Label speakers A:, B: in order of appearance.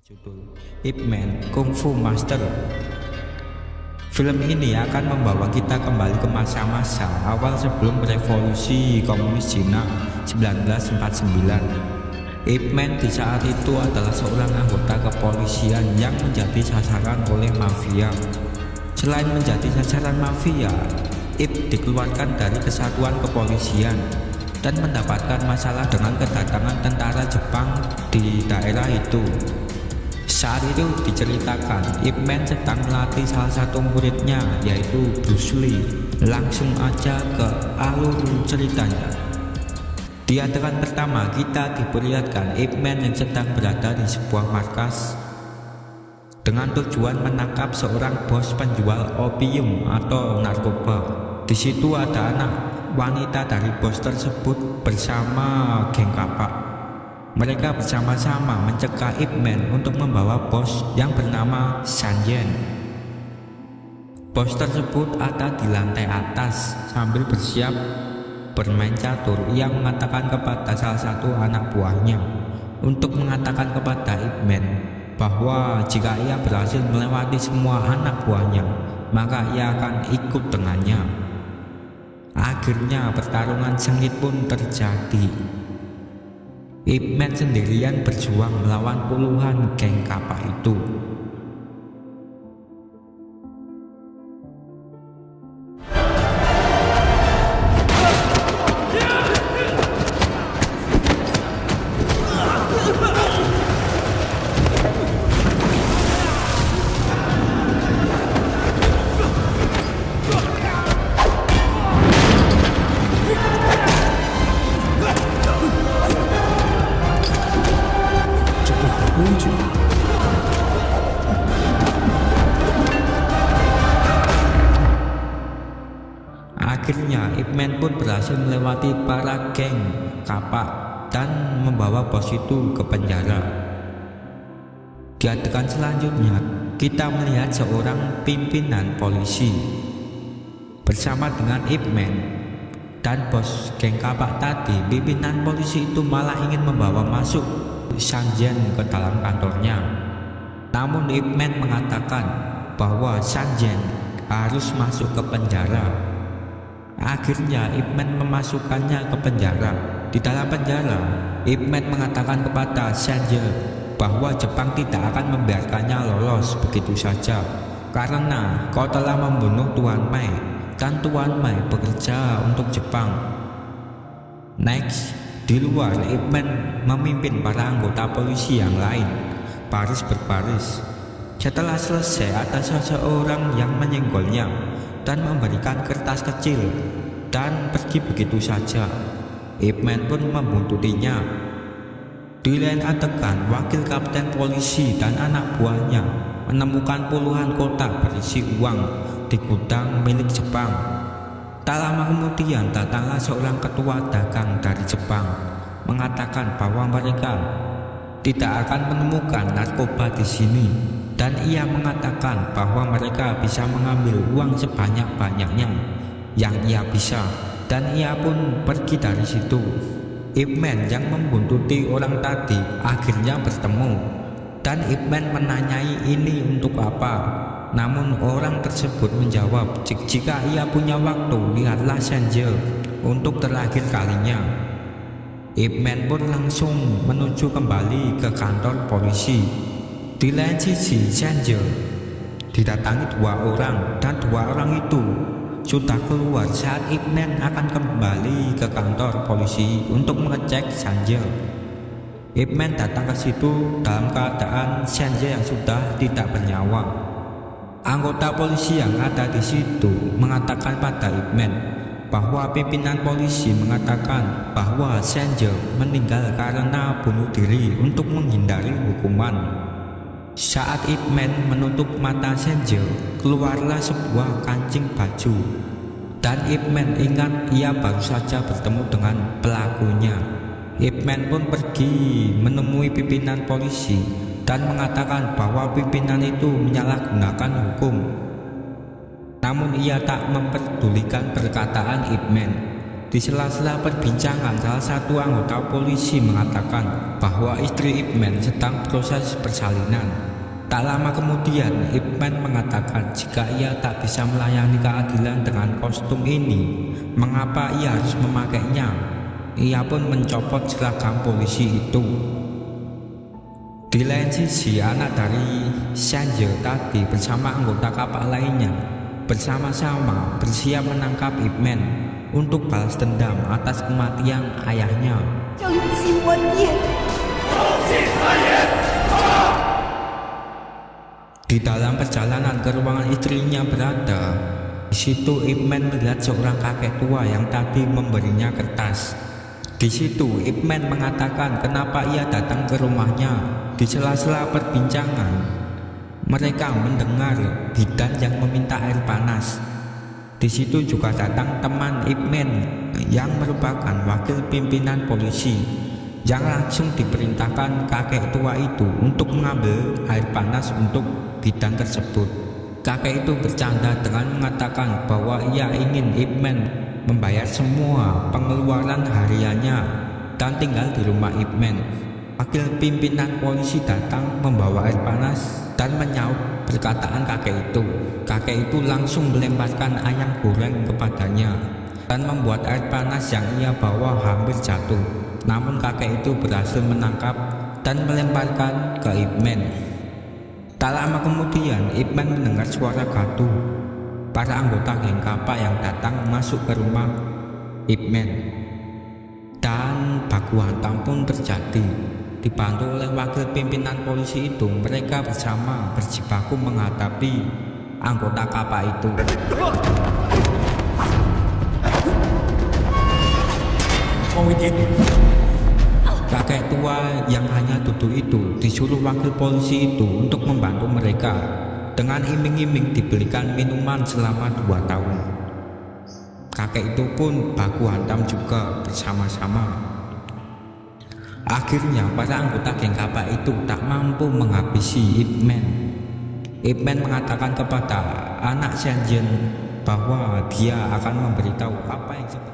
A: Judul Ip Man Kung Fu Master. Film ini akan membawa kita kembali ke masa-masa awal sebelum revolusi komunis Cina 1949. Ip Man di saat itu adalah seorang anggota kepolisian yang menjadi sasaran oleh mafia. Selain menjadi sasaran mafia, Ip dikeluarkan dari kesatuan kepolisian dan mendapatkan masalah dengan kedatangan tentara Jepang di daerah itu. Saat itu diceritakan Ip Man sedang melatih salah satu muridnya, yaitu Bruce Lee. Langsung aja ke alur ceritanya. Di adegan pertama kita diperlihatkan Ip Man yang sedang berada di sebuah markas dengan tujuan menangkap seorang bos penjual opium atau narkoba. Di situ ada anak wanita dari bos tersebut bersama geng kapak. Mereka bersama-sama mencegah Ip Man untuk membawa bos yang bernama Sanjen. Bos tersebut ada di lantai atas sambil bersiap bermain catur. Ia mengatakan kepada salah satu anak buahnya untuk mengatakan kepada Ip Man bahwa jika ia berhasil melewati semua anak buahnya, maka ia akan ikut dengannya. Akhirnya pertarungan sengit pun terjadi. Ip Man sendirian berjuang melawan puluhan geng kapak itu. Akhirnya Ip Man pun berhasil melewati para geng kapak dan membawa bos itu ke penjara. Di adegan selanjutnya kita melihat seorang pimpinan polisi bersama dengan Ip Man dan bos geng kapak tadi. Pimpinan polisi itu malah ingin membawa masuk Sanjen ke dalam kantornya. Namun Ip Man mengatakan bahwa Sanjen harus masuk ke penjara. Akhirnya Ip Man memasukkannya ke penjara. Di dalam penjara, Ip Man mengatakan kepada Sanjen bahwa Jepang tidak akan membiarkannya lolos begitu saja, karena kau telah membunuh Tuan Mai dan Tuan Mai bekerja untuk Jepang. Next, di luar Ip Man memimpin para anggota polisi yang lain baris berbaris. Setelah selesai, ada seseorang yang menyenggolnya dan memberikan kertas kecil dan pergi begitu saja. Ip Man pun membuntutinya. Di lain adegan, wakil kapten polisi dan anak buahnya menemukan puluhan kotak berisi uang di gudang milik Jepang. Tak lama kemudian datanglah seorang ketua dagang dari Jepang mengatakan bahwa mereka tidak akan menemukan narkoba di sini, dan ia mengatakan bahwa mereka bisa mengambil uang sebanyak-banyaknya yang ia bisa, dan ia pun pergi dari situ. Ip Man yang membuntuti orang tadi akhirnya bertemu, dan Ip Man menanyai ini untuk apa. Namun orang tersebut menjawab jika ia punya waktu, lihatlah Sanjen untuk terakhir kalinya. Ip Man pun langsung menuju kembali ke kantor polisi. Di lain sisi, Sanjen didatangi dua orang, dan dua orang itu sudah keluar saat Ip Man akan kembali ke kantor polisi untuk mengecek Sanjen. Ip Man datang ke situ dalam keadaan Sanjen yang sudah tidak bernyawa. Anggota polisi yang ada di situ mengatakan pada Ip Man bahwa pimpinan polisi mengatakan bahwa Sanjen meninggal karena bunuh diri untuk menghindari hukuman. Saat Ip Man menutup mata Sanjen, keluarlah sebuah kancing baju, dan Ip Man ingat ia baru saja bertemu dengan pelakunya. Ip Man pun pergi menemui pimpinan polisi dan mengatakan bahwa pimpinan itu menyalahgunakan hukum. Namun ia tak memperdulikan perkataan Ip Man. Di sela-sela perbincangan, salah satu anggota polisi mengatakan bahwa istri Ip Man sedang proses persalinan. Tak lama kemudian, Ip Man mengatakan jika ia tak bisa melayani keadilan dengan kostum ini, mengapa ia harus memakainya. Ia pun mencopot seragam polisi itu. Di lain sisi, anak dari Sanjay tadi bersama anggota kapal lainnya bersama-sama bersiap menangkap Ip Man untuk balas dendam atas kematian ayahnya. Di dalam perjalanan ke ruangan istrinya berada, di situ Ip Man melihat seorang kakek tua yang tadi memberinya kertas. Di situ Ip Man mengatakan kenapa ia datang ke rumahnya. Di sela-sela perbincangan, mereka mendengar bidan yang meminta air panas. Di situ juga datang teman Ip Man yang merupakan wakil pimpinan polisi, yang langsung diperintahkan kakek tua itu untuk mengambil air panas untuk bidan tersebut. Kakek itu bercanda dengan mengatakan bahwa ia ingin Ip Man membayar semua pengeluaran hariannya dan tinggal di rumah Ip Man. Wakil pimpinan polisi datang membawa air panas dan menyaut perkataan kakek itu. Kakek itu langsung melemparkan ayam goreng kepadanya dan membuat air panas yang ia bawa hampir jatuh. Namun kakek itu berhasil menangkap dan melemparkan ke Ip Man. Tak lama kemudian Ip Man mendengar suara gaduh para anggota geng kapal yang datang masuk ke rumah Ip Man, dan baku hantam pun terjadi. Dibantu oleh wakil pimpinan polisi itu, mereka bersama berjibaku menghadapi anggota kapal itu. Kakek tua yang hanya duduk itu disuruh wakil polisi itu untuk membantu mereka. Dengan iming-iming diberikan minuman selama 2 tahun. Kakek itu pun baku hantam juga bersama-sama. Akhirnya para anggota geng kapal itu tak mampu menghabisi Ip Man. Ip Man mengatakan kepada anak Sanjay bahwa dia akan memberitahu apa yang sebenarnya.